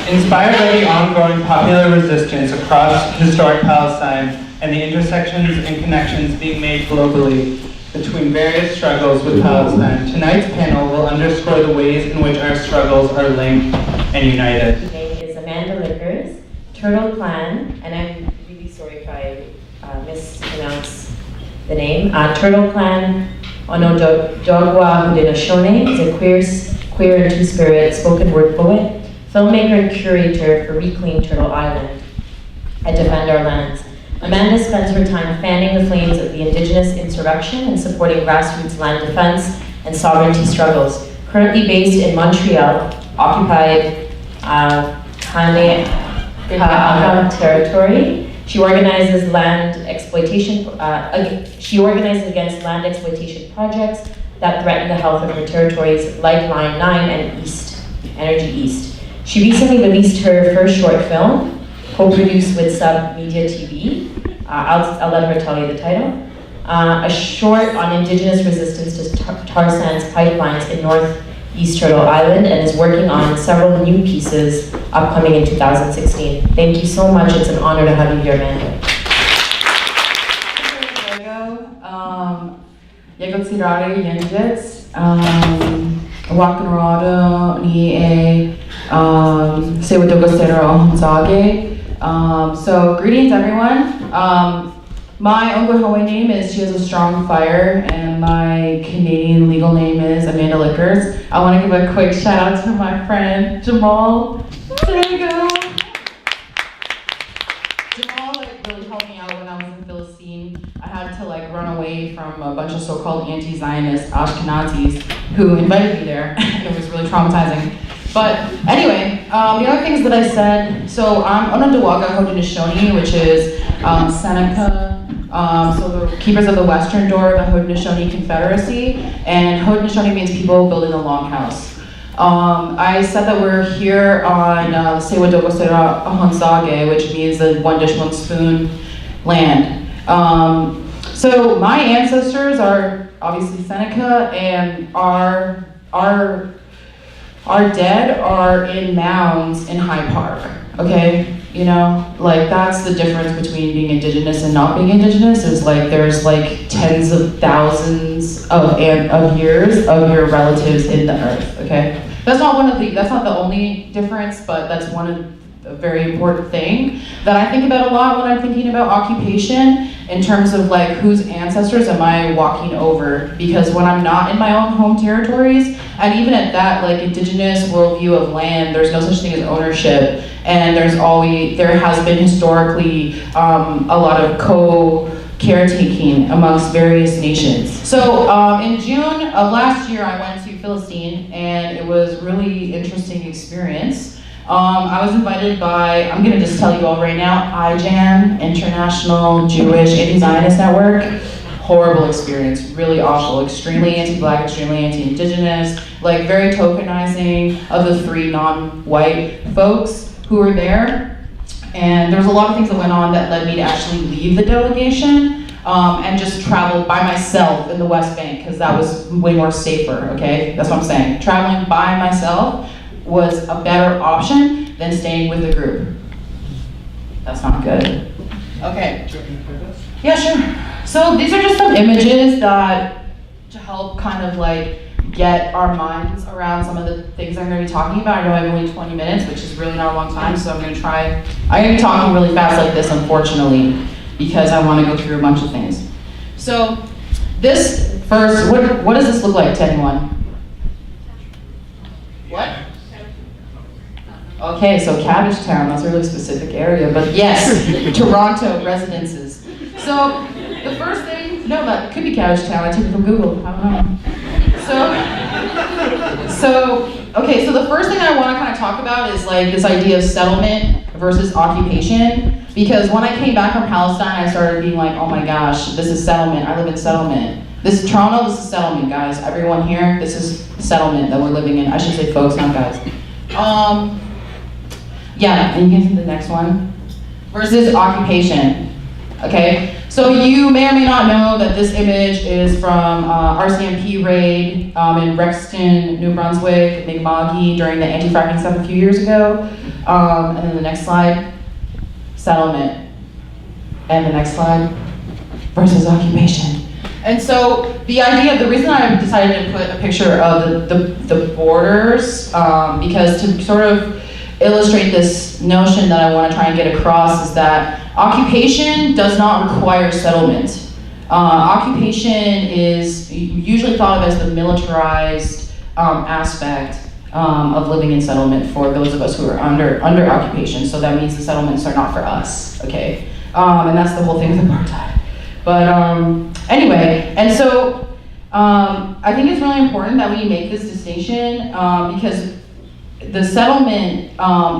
Inspired by the ongoing popular resistance across historic Palestine and the intersections and connections being made globally between various struggles with Palestine, tonight's panel will underscore the ways in which our struggles are linked and united. My name is Amanda Lickers, Turtle Clan, and I'm really sorry if I mispronounce the name. Turtle Clan Onodogwa Haudenosaunee is a queer and two-spirit spoken word poet, filmmaker and curator for Reclaim Turtle Island and Defend Our Lands. Amanda spends her time fanning the flames of the Indigenous insurrection and supporting grassroots land defense and sovereignty struggles. Currently based in Montreal, occupied Kanehaka territory, she organizes against land exploitation projects that threaten the health of her territories, like Line 9 and Energy East. She recently released her first short film, co-produced with Sub Media TV. I'll let her tell you the title. A short on Indigenous resistance to tar sands pipelines in Northeast Turtle Island, and is working on several new pieces upcoming in 2016. Thank you so much. It's an honor to have you here, Amanda. Yagotsirare Yenjits, Wakanrado Ni Sewatogosero Honzage. So greetings everyone. My Oklahoma name is She Has a Strong Fire, and my Canadian legal name is Amanda Lickers. I want to give a quick shout out to my friend Jamal. There you go. Jamal really helped me out when I was in Philistine. I had to run away from a bunch of so-called anti-Zionist Ashkenazis who invited me there. It was really traumatizing. But anyway, the other things that I said, so I'm Onondaga Haudenosaunee, which is Seneca, so the keepers of the western door of the Haudenosaunee Confederacy, and Haudenosaunee means people building a longhouse. I said that we're here on Sewatogosero Honzage, which means the one dish, one spoon land. So my ancestors are obviously Seneca, and our dead are in mounds in Hyde Park, okay? You know, that's the difference between being Indigenous and not being Indigenous, is there's tens of thousands of years of your relatives in the earth, okay? That's not the only difference, but that's a very important thing that I think about a lot when I'm thinking about occupation, in terms of whose ancestors am I walking over? Because when I'm not in my own home territories, and even at that Indigenous worldview of land, there's no such thing as ownership, and there has been historically a lot of caretaking amongst various nations. So in June of last year, I went to Philistine, and it was a really interesting experience. I was invited by, I'm going to just tell you all right now, IJAN, International Jewish Anti-Zionist Network. Horrible experience, really awful, extremely anti-Black, extremely anti-Indigenous, very tokenizing of the three non-white folks who were there. And there was a lot of things that went on that led me to actually leave the delegation and just travel by myself in the West Bank, because that was way more safer, okay? That's what I'm saying. Traveling by myself was a better option than staying with the group. That's not good. Okay. Yeah, sure. So these are just some images that to help kind of get our minds around some of the things I'm going to be talking about. I know I have only 20 minutes, which is really not a long time, so I'm going to be talking really fast like this, unfortunately, because I want to go through a bunch of things. So this first, what does this look like to anyone? What? Okay, so Cabbagetown, that's a really specific area, but yes, Toronto residences. So the first thing, no, that could be Cabbagetown, I took it from Google, I don't know. So the first thing I want to kind of talk about is this idea of settlement versus occupation, because when I came back from Palestine, I started being oh my gosh, this is settlement, I live in settlement. This is Toronto, this is settlement, guys. Everyone here, this is settlement that we're living in. I should say folks, not guys. Yeah, and you can see the next one. Versus occupation, okay? So you may or may not know that this image is from RCMP raid in Rexton, New Brunswick, Mi'kma'ki during the anti-fracking stuff a few years ago. And then the next slide, settlement. And the next slide, versus occupation. And so the reason I decided to put a picture of the borders, because to sort of illustrate this notion that I want to try and get across is that occupation does not require settlement. Occupation is usually thought of as the militarized aspect of living in settlement for those of us who are under occupation. So that means the settlements are not for us, okay? And that's the whole thing with apartheid. But anyway, and so I think it's really important that we make this distinction because the settlement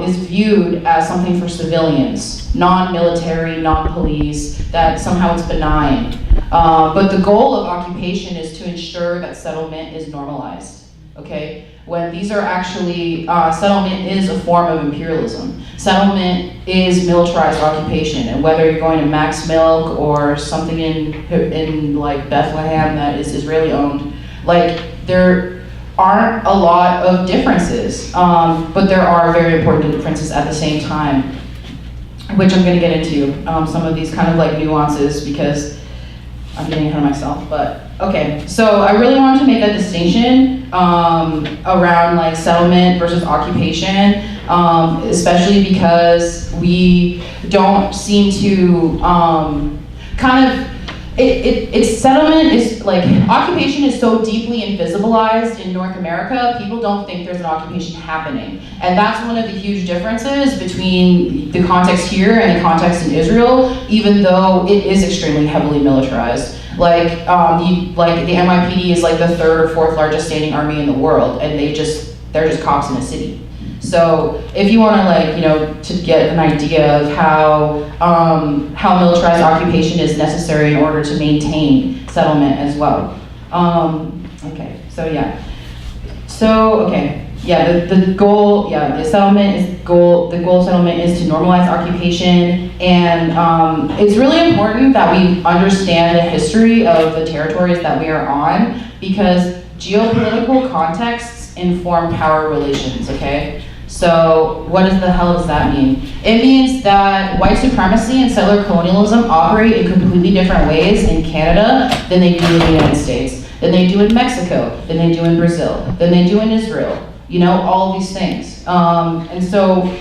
is viewed as something for civilians, non-military, non-police, that somehow it's benign. But the goal of occupation is to ensure that settlement is normalized, okay? When these are actually, settlement is a form of imperialism. Settlement is militarized occupation, and whether you're going to Max Milk or something in like Bethlehem that is Israeli owned, like there aren't a lot of differences, but there are very important differences at the same time, which I'm gonna get into, some of these kind of like nuances because I'm getting ahead of myself, but okay. So I really wanted to make that distinction around like settlement versus occupation, especially because we don't seem to it's settlement is like, occupation is so deeply invisibilized in North America, people don't think there's an occupation happening. And that's one of the huge differences between the context here and the context in Israel, even though it is extremely heavily militarized. Like, the NYPD is like the third or fourth largest standing army in the world, and they're just cops in a city. So if you want to like, you know, to get an idea of how militarized occupation is necessary in order to maintain settlement as well. Okay, so yeah. So, okay, yeah, the goal, yeah, the goal of settlement is to normalize occupation, and it's really important that we understand the history of the territories that we are on, because geopolitical contexts inform power relations, okay? So what the hell does that mean? It means that white supremacy and settler colonialism operate in completely different ways in Canada than they do in the United States, than they do in Mexico, than they do in Brazil, than they do in Israel. You know, all of these things. And so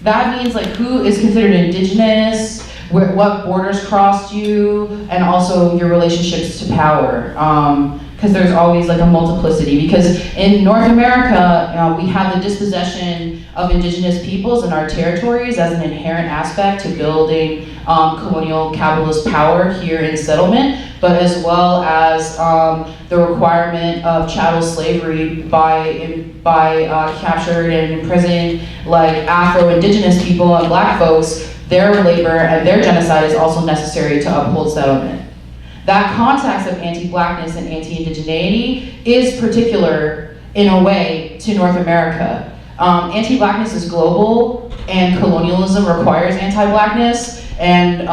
that means like who is considered indigenous, what borders crossed you, and also your relationships to power. Because there's always like a multiplicity. Because in North America, we have the dispossession of indigenous peoples in our territories as an inherent aspect to building colonial capitalist power here in settlement, but as well as the requirement of chattel slavery by captured and imprisoned like Afro-Indigenous people and Black folks. Their labor and their genocide is also necessary to uphold settlement. That context of anti-Blackness and anti-indigeneity is particular, in a way, to North America. Anti-Blackness is global, and colonialism requires anti-Blackness, and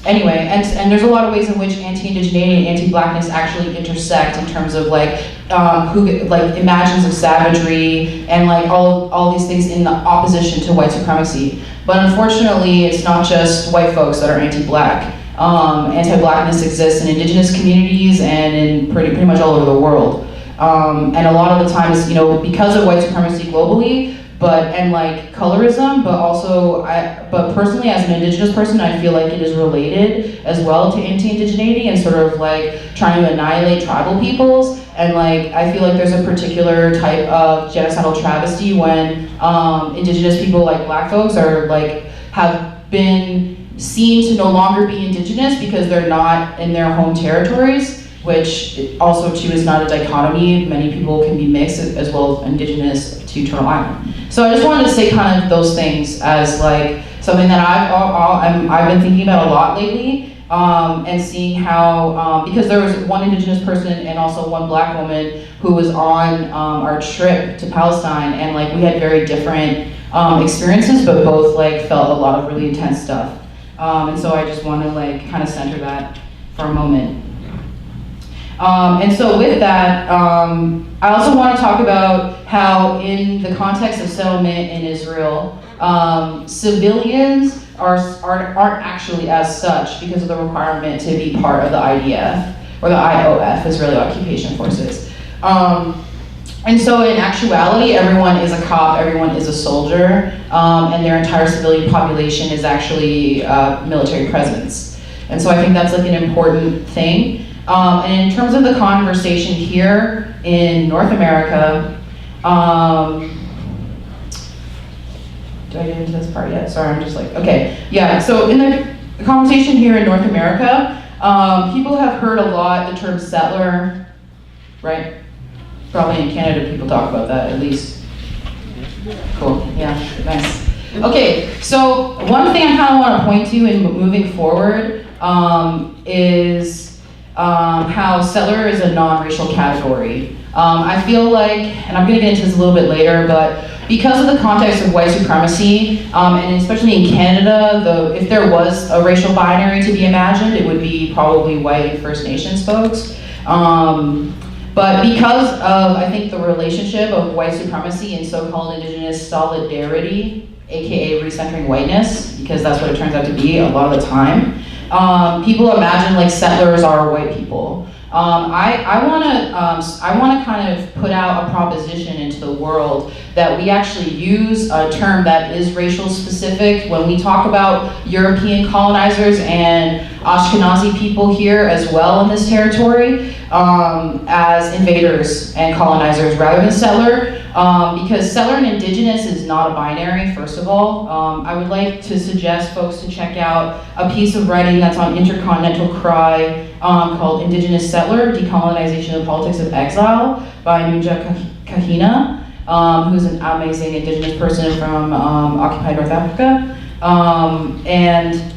anyway, and there's a lot of ways in which anti-indigeneity and anti-Blackness actually intersect in terms of like, imagines of savagery, and like all these things in the opposition to white supremacy. But unfortunately, it's not just white folks that are anti-Black. Anti-Blackness exists in indigenous communities and in pretty much all over the world. And a lot of the times, you know, because of white supremacy globally, and like colorism, but personally as an indigenous person, I feel like it is related as well to anti-indigeneity and sort of like trying to annihilate tribal peoples. And like, I feel like there's a particular type of genocidal travesty when indigenous people like Black folks are like, have been seen to no longer be indigenous because they're not in their home territories, which also too is not a dichotomy. Many people can be mixed as well as indigenous to Turtle Island. So I just wanted to say kind of those things as like something that I've been thinking about a lot lately, and seeing how, because there was one indigenous person and also one Black woman who was on our trip to Palestine, and like we had very different experiences, but both like felt a lot of really intense stuff. And so I just want to like kind of center that for a moment. And so with that, I also want to talk about how in the context of settlement in Israel, civilians aren't actually as such because of the requirement to be part of the IDF, or the IOF, Israeli Occupation Forces. And so in actuality, everyone is a cop, everyone is a soldier, and their entire civilian population is actually military presence. And so I think that's like an important thing. And in terms of the conversation here in North America, did I get into this part yet? Sorry, I'm just like, okay. Yeah, so in the conversation here in North America, people have heard a lot the term settler, right? Probably in Canada people talk about that at least. Cool, yeah, nice. Okay, so one thing I kind of want to point to in moving forward is how settler is a non-racial category. I feel like, and I'm going to get into this a little bit later, but because of the context of white supremacy, and especially in Canada, if there was a racial binary to be imagined, it would be probably white and First Nations folks. But because of, I think, the relationship of white supremacy and so-called indigenous solidarity, aka recentering whiteness, because that's what it turns out to be a lot of the time, people imagine like settlers are white people. I want to kind of put out a proposition into the world that we actually use a term that is racial specific when we talk about European colonizers and Ashkenazi people here as well in this territory as invaders and colonizers rather than settler. Because settler and indigenous is not a binary, first of all. I would like to suggest folks to check out a piece of writing that's on Intercontinental Cry called Indigenous Settler, Decolonization and Politics of Exile by Nuja Kahina, who's an amazing indigenous person from occupied North Africa. And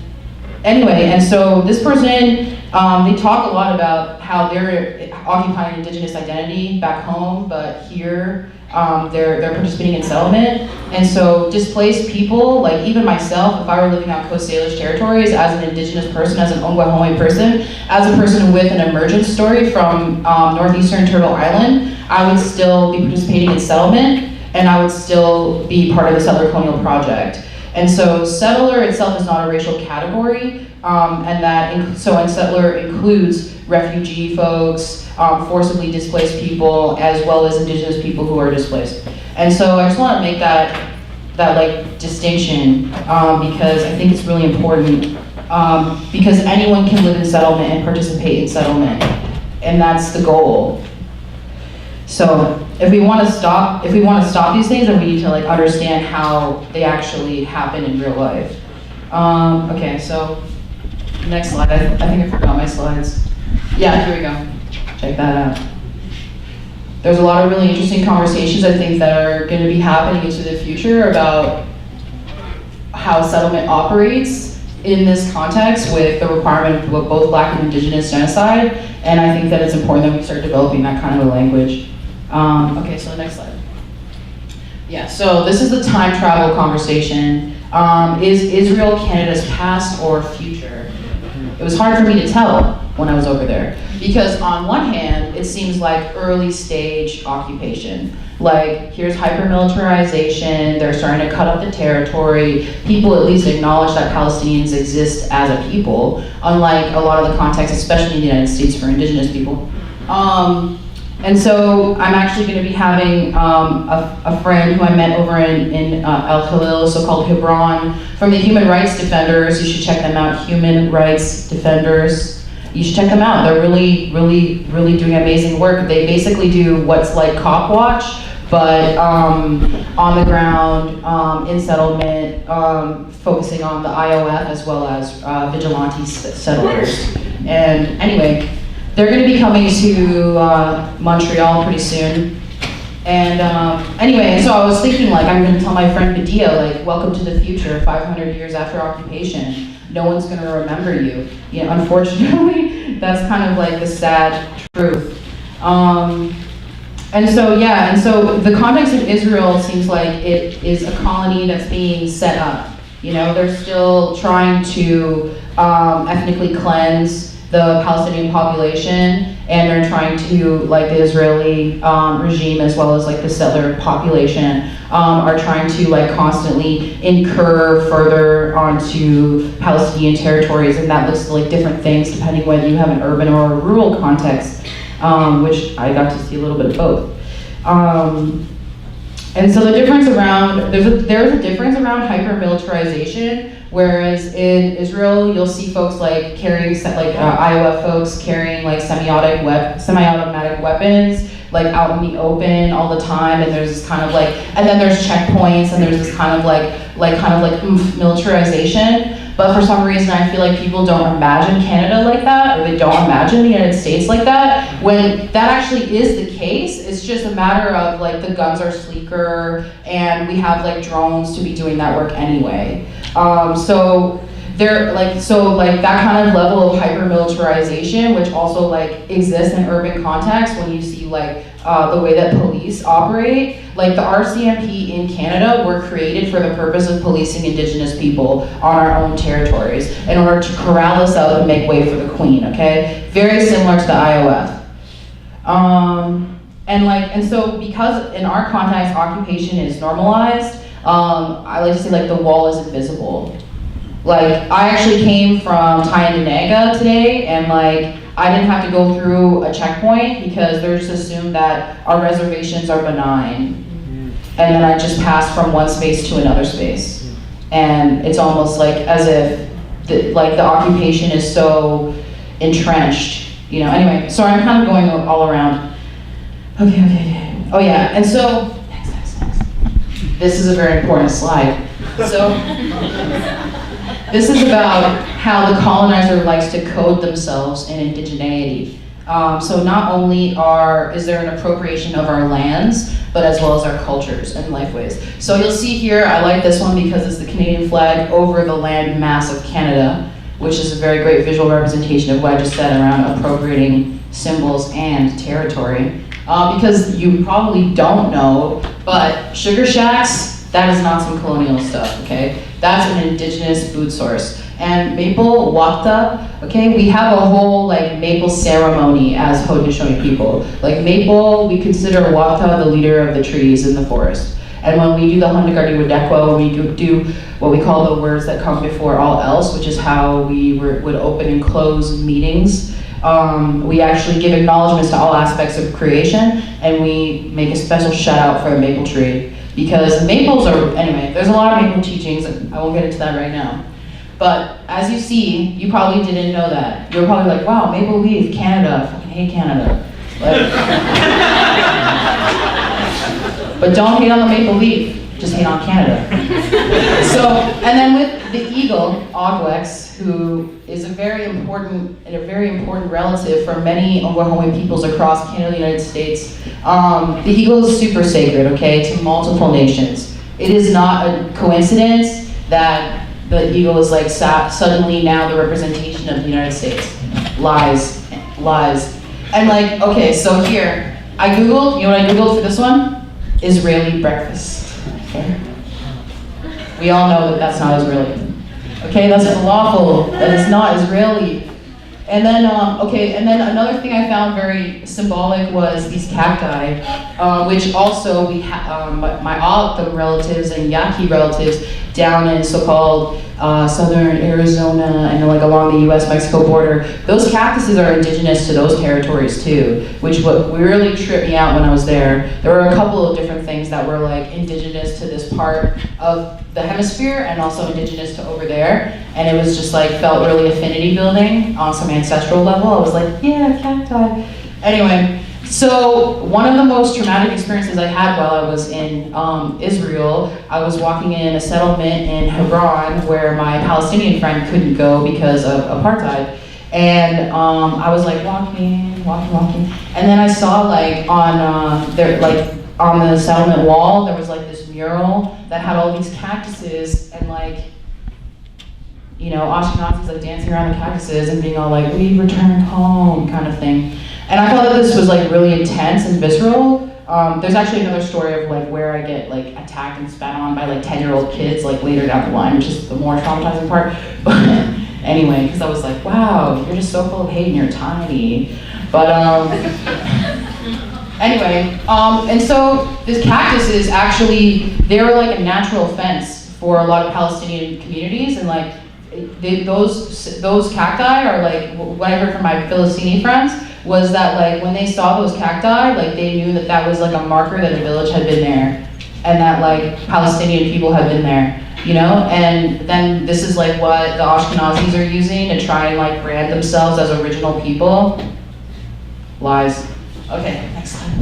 anyway, and so this person, they talk a lot about how they're occupying indigenous identity back home, but here, they're participating in settlement. And so displaced people, like even myself, if I were living on Coast Salish territories as an indigenous person, as an Ongwahome person, as a person with an emergence story from northeastern Turtle Island, I would still be participating in settlement, and I would still be part of the settler colonial project. And so settler itself is not a racial category, and settler includes refugee folks, forcibly displaced people, as well as indigenous people who are displaced. And so I just want to make that like distinction because I think it's really important because anyone can live in settlement and participate in settlement, and that's the goal. So if we want to stop these things, then we need to like understand how they actually happen in real life. Okay, so next slide. I think I forgot my slides. Yeah, here we go. Check that out. There's a lot of really interesting conversations I think that are going to be happening into the future about how settlement operates in this context with the requirement of both Black and Indigenous genocide, and I think that it's important that we start developing that kind of a language. Okay, so the next slide. Yeah, so this is the time travel conversation. Is Israel Canada's past or future? It was hard for me to tell when I was over there, because on one hand, it seems like early stage occupation. Like, here's hyper-militarization, they're starting to cut up the territory, people at least acknowledge that Palestinians exist as a people, unlike a lot of the context, especially in the United States for indigenous people. And so I'm actually going to be having a friend who I met over in El Khalil, so-called Hebron, from the Human Rights Defenders. You should check them out, Human Rights Defenders. You should check them out. They're really, really, really doing amazing work. They basically do what's like Cop Watch, but on the ground, in settlement, focusing on the IOF as well as vigilante settlers. And anyway, they're going to be coming to Montreal pretty soon. And anyway, so I was thinking, like, I'm going to tell my friend Padilla, like, welcome to the future, 500 years after occupation. No one's going to remember you. You know, unfortunately, that's kind of like the sad truth. And so the context of Israel seems like it is a colony that's being set up. You know, they're still trying to ethnically cleanse the Palestinian population, and they're trying to, like the Israeli regime as well as like the settler population, are trying to like constantly incur further onto Palestinian territories, and that looks like different things depending whether you have an urban or a rural context, which I got to see a little bit of both. And so the difference around, there's a difference around hyper-militarization, whereas in Israel, you'll see folks like carrying, IOF folks carrying like semi-automatic weapons, like out in the open all the time, and there's this kind of like, and then there's checkpoints, and there's this kind of militarization. But for some reason, I feel like people don't imagine Canada like that, or they don't imagine the United States like that, when that actually is the case. It's just a matter of like the guns are sleeker, and we have like drones to be doing that work anyway. So that kind of level of hyper-militarization, which also like exists in urban context when you see like the way that police operate. Like the RCMP in Canada were created for the purpose of policing Indigenous people on our own territories in order to corral us out and make way for the Queen, okay? Very similar to the IOF. And so because in our context, occupation is normalized, I like to say like the wall is invisible. Like, I actually came from Tyendinaga today, and like, I didn't have to go through a checkpoint because they're just assumed that our reservations are benign. And then I just passed from one space to another space. And it's almost like as if the occupation is so entrenched, you know. Anyway, sorry, I'm kind of going all around. Okay. Oh yeah, and so, next. This is a very important slide. So, this is about how the colonizer likes to code themselves in indigeneity. So not only is there an appropriation of our lands, but as well as our cultures and lifeways. So you'll see here, I like this one because it's the Canadian flag over the land mass of Canada, which is a very great visual representation of what I just said around appropriating symbols and territory. Because you probably don't know, but sugar shacks, that is not some colonial stuff, okay? That's an indigenous food source. And maple wata, okay, we have a whole like maple ceremony as Haudenosaunee people. Like maple, we consider wata the leader of the trees in the forest. And when we do the Hundagardi Wadekwa, when we do what we call the words that come before all else, which is how we would open and close meetings, we actually give acknowledgments to all aspects of creation, and we make a special shout out for the maple tree. Because maples are, anyway, there's a lot of maple teachings, and I won't get into that right now. But as you see, you probably didn't know that. You're probably like, wow, maple leaf, Canada, I fucking hate Canada. But don't hate on the maple leaf, just hate on Canada. So, and then with the eagle, Ogwex, who is a very important relative for many Oklahoma peoples across Canada and the United States. The eagle is super sacred, okay, to multiple nations. It is not a coincidence that the eagle is like suddenly now the representation of the United States. Lies. And like, okay, so here, I Googled, you know what I Googled for this one? Israeli breakfast, okay? We all know that that's not Israeli. Okay, that's falafel, that is not Israeli. And then, and then another thing I found very symbolic was these cacti, which also we my O'odham relatives and Yaqui relatives down in so-called southern Arizona and like along the U.S.-Mexico border. Those cactuses are indigenous to those territories too, which what really tripped me out when I was there. There were a couple of different things that were like indigenous to this part of the hemisphere and also indigenous to over there. And it was just like, felt really affinity building on some ancestral level. I was like, yeah, cacti. Anyway, so one of the most traumatic experiences I had while I was in Israel, I was walking in a settlement in Hebron where my Palestinian friend couldn't go because of apartheid. And I was like walking. And then I saw like on the settlement wall, there was like this mural that had all these cactuses and like, you know, Ashkenazis like dancing around the cactuses and being all like, we returned home kind of thing. And I thought that this was like really intense and visceral. There's actually another story of like where I get like attacked and spat on by like 10-year-old kids like later down the line, which is the more traumatizing part. But anyway, because I was like, wow, you're just so full of hate and you're tiny. But anyway, and so this cactus is actually, they're like a natural fence for a lot of Palestinian communities, and like those cacti are like, what I heard from my Philistine friends was that like when they saw those cacti, like they knew that that was like a marker that a village had been there, and that like Palestinian people had been there, you know? And then this is like what the Ashkenazis are using to try and like brand themselves as original people. Lies. Okay, next slide.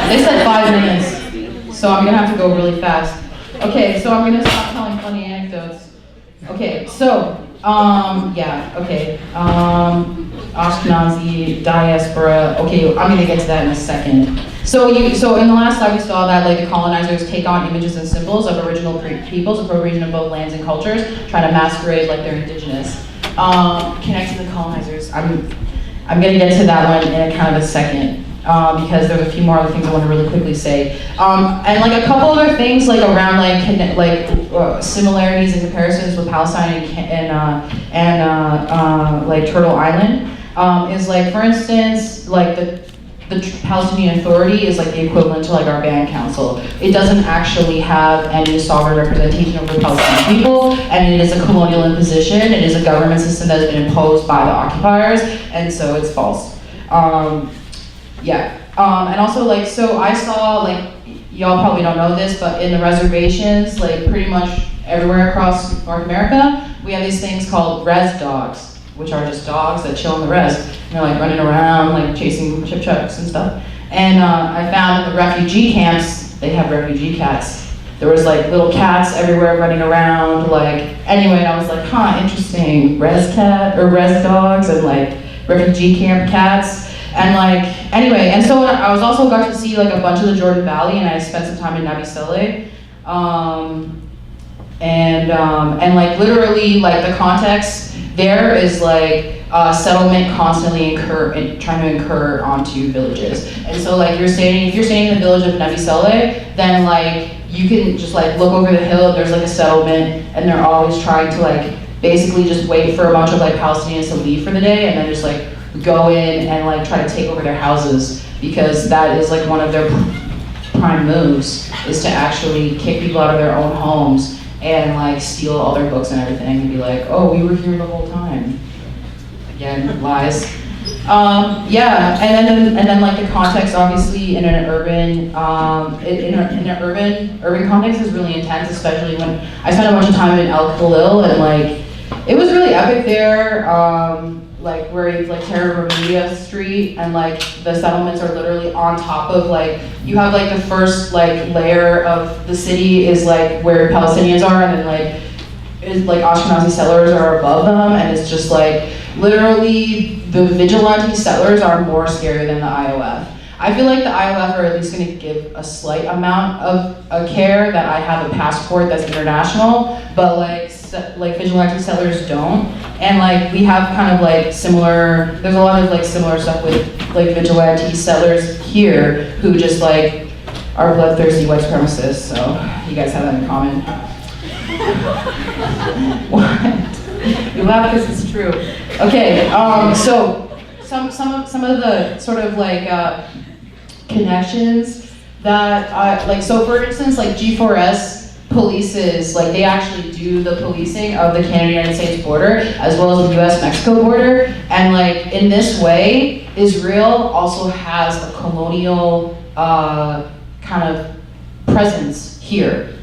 They said 5 minutes, so I'm gonna have to go really fast. Okay, so I'm gonna stop telling funny anecdotes. Okay, so, Ashkenazi, diaspora, okay, I'm gonna get to that in a second. So in the last slide we saw that like the colonizers take on images and symbols of original peoples, appropriation of both lands and cultures, trying to masquerade like they're indigenous. Connecting the colonizers, I'm gonna get to that one in kind of a second. Because there's a few more other things I want to really quickly say, and like a couple other things like around like similarities and comparisons with Palestine and like Turtle Island is like, for instance, like the Palestinian Authority is like the equivalent to like our band council. It doesn't actually have any sovereign representation over the Palestinian people, and it is a colonial imposition. It is a government system that has been imposed by the occupiers, and so it's false. And also like, so I saw like, y'all probably don't know this, but in the reservations, like pretty much everywhere across North America, we have these things called res dogs, which are just dogs that chill in the res. And they're like running around, like chasing chip chucks and stuff. And I found in the refugee camps, they have refugee cats. There was like little cats everywhere running around, like, anyway, and I was like, huh, interesting, res cat, or res dogs, and like refugee camp cats. And like, anyway, and so I was also got to see like a bunch of the Jordan Valley, and I spent some time in Nabi Saleh. And like literally like the context there is like settlement constantly trying to incur onto villages. And so like if you're staying in the village of Nabi Saleh, then like you can just like look over the hill, there's like a settlement, and they're always trying to like basically just wait for a bunch of like Palestinians to leave for the day, and then just like go in and like try to take over their houses, because that is like one of their prime moves, is to actually kick people out of their own homes and like steal all their books and everything and be like, oh, we were here the whole time. Again, lies. And then like the context, obviously in an urban urban context is really intense, especially when I spent a bunch of time in El Khalil, and like it was really epic there. Like where it's like Terra Romelia Street, and like the settlements are literally on top of like, you have like the first like layer of the city is like where Palestinians are, and then like is like Ashkenazi settlers are above them, and it's just like literally the vigilante settlers are more scary than the IOF. I feel like the IOF are at least going to give a slight amount of care that I have a passport that's international, but like vigilante settlers don't. And like we have kind of like similar, there's a lot of like similar stuff with like vigilante settlers here who just like are bloodthirsty white supremacists, so you guys have that in common. What? You laugh because it's true. Okay, so some of the sort of like connections that like, so for instance, like G4S polices, like they actually do the policing of the Canada-United States border as well as the US-Mexico border, and like in this way, Israel also has a colonial kind of presence here.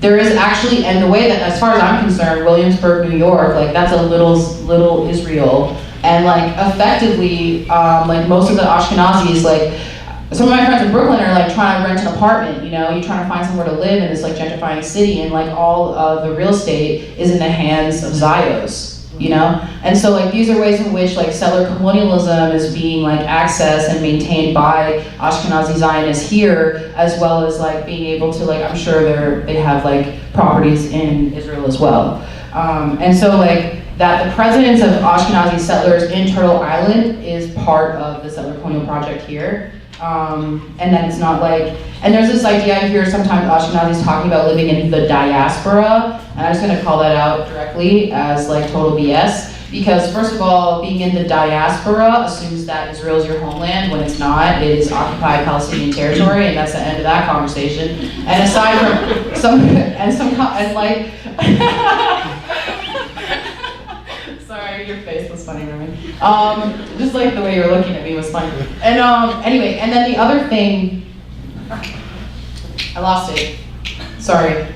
There is actually, and the way that, as far as I'm concerned, Williamsburg, New York, like that's a little Israel, and like effectively, like most of the Ashkenazis, like some of my friends in Brooklyn are like trying to rent an apartment, you know, you're trying to find somewhere to live in this like gentrifying city, and like all of the real estate is in the hands of Zios, you know? And so like these are ways in which like settler colonialism is being like accessed and maintained by Ashkenazi Zionists here, as well as like being able to like, I'm sure they have like properties in Israel as well. And so like, that the presence of Ashkenazi settlers in Turtle Island is part of the settler colonial project here. And then it's not like, and there's this idea I hear sometimes Ashkenazis talking about living in the diaspora, and I'm just gonna call that out directly as like total BS, because first of all, being in the diaspora assumes that Israel is your homeland, when it's not. It is occupied Palestinian territory, and that's the end of that conversation. And aside from sorry, your face was funny, Remy. Just like the way you were looking at me was funny. And anyway, and then the other thing, I lost it. Sorry.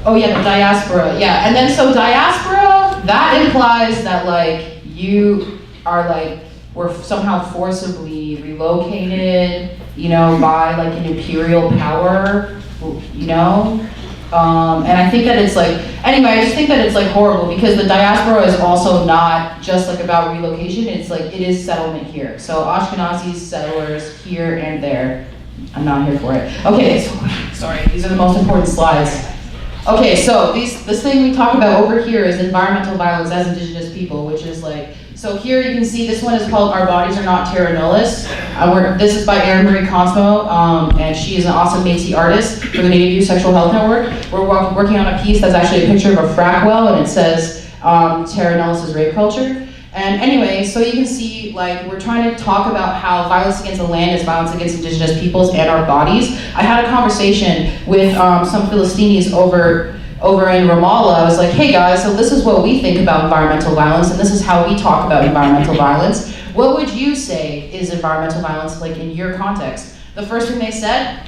Oh yeah, the diaspora. Yeah, and then so diaspora, that implies that like you are like were somehow forcibly relocated, you know, by like an imperial power. You know? And I think that it's like, anyway, I just think that it's like horrible because the diaspora is also not just like about relocation, it's like, it is settlement here. So Ashkenazi settlers here and there. I'm not here for it. Okay, so, sorry, these are the most important slides. Okay, so this thing we talk about over here is environmental violence as indigenous people, which is like, so here you can see this one is called Our Bodies Are Not Terra Nullius. This is by Erin Marie Cosmo, and she is an awesome Métis artist for the Native Youth Sexual Health Network. We're working on a piece that's actually a picture of a frack well, and it says Terra Nullius is rape culture. And anyway, so you can see, like, we're trying to talk about how violence against the land is violence against indigenous peoples and our bodies. I had a conversation with some Philistines over in Ramallah. I was like, hey guys, so this is what we think about environmental violence, and this is how we talk about environmental violence. What would you say is environmental violence, like in your context? The first thing they said?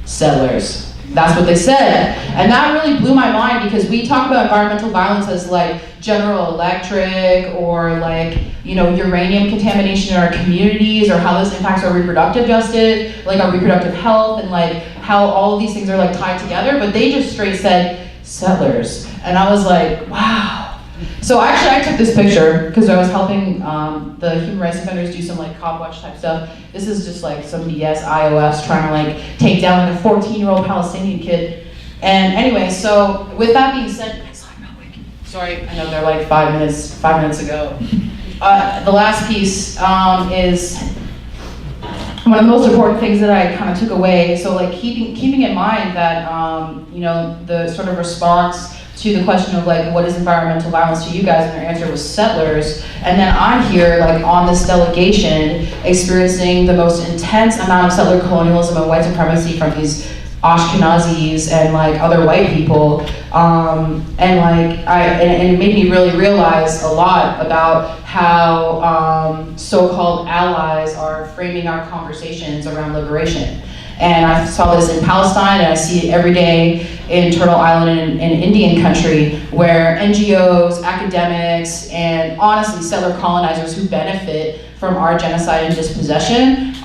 Settlers. That's what they said. And that really blew my mind because we talk about environmental violence as like General Electric or like, you know, uranium contamination in our communities or how this impacts our reproductive justice, like our reproductive health and like how all of these things are like tied together, but they just straight said settlers. And I was like, wow. So actually I took this picture because I was helping the human rights defenders do some like cop watch type stuff. This is just like some BS iOS trying to like take down like a 14-year-old Palestinian kid. And anyway, so with that being said, sorry, I know they're like 5 minutes ago. The last piece is one of the most important things that I kind of took away. So like keeping in mind that you know, the sort of response to the question of like, what is environmental violence to you guys, and their answer was settlers. And then I'm here like on this delegation experiencing the most intense amount of settler colonialism and white supremacy from these Ashkenazis and like other white people. And like, and it made me really realize a lot about how so-called allies are framing our conversations around liberation. And I saw this in Palestine, and I see it every day in Turtle Island and in Indian country, where NGOs, academics, and honestly settler colonizers who benefit from our genocide and dispossession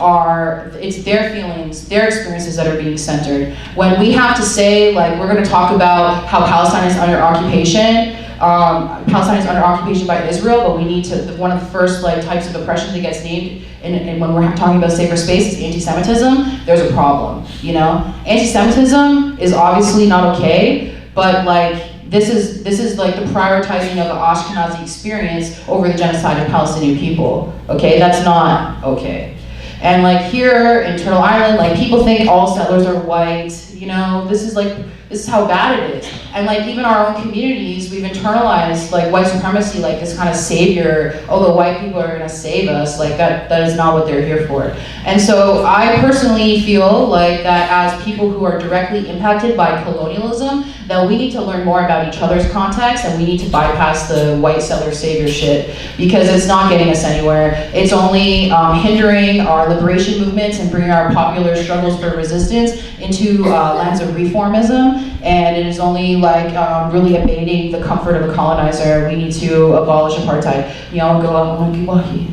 it's their feelings, their experiences that are being centered. When we have to say, like, we're gonna talk about how Palestine is under occupation, Palestine is under occupation by Israel, but we need to, one of the first like types of oppression that gets named, and when we're talking about safer space, is anti-Semitism. There's a problem, you know? Anti-Semitism is obviously not okay, but like, this is like the prioritizing of the Ashkenazi experience over the genocide of Palestinian people, okay? That's not okay. And like here in Turtle Island, like people think all settlers are white, you know? This is how bad it is. And like even our own communities, we've internalized like white supremacy, like this kind of savior, oh, the white people are gonna save us, like that is not what they're here for. And so I personally feel like that as people who are directly impacted by colonialism, that we need to learn more about each other's context, and we need to bypass the white settler savior shit, because it's not getting us anywhere. It's only hindering our liberation movements and bringing our popular struggles for resistance into lands of reformism, and it is only like really abating the comfort of the colonizer. We need to abolish apartheid. Y'all go out and waki waki.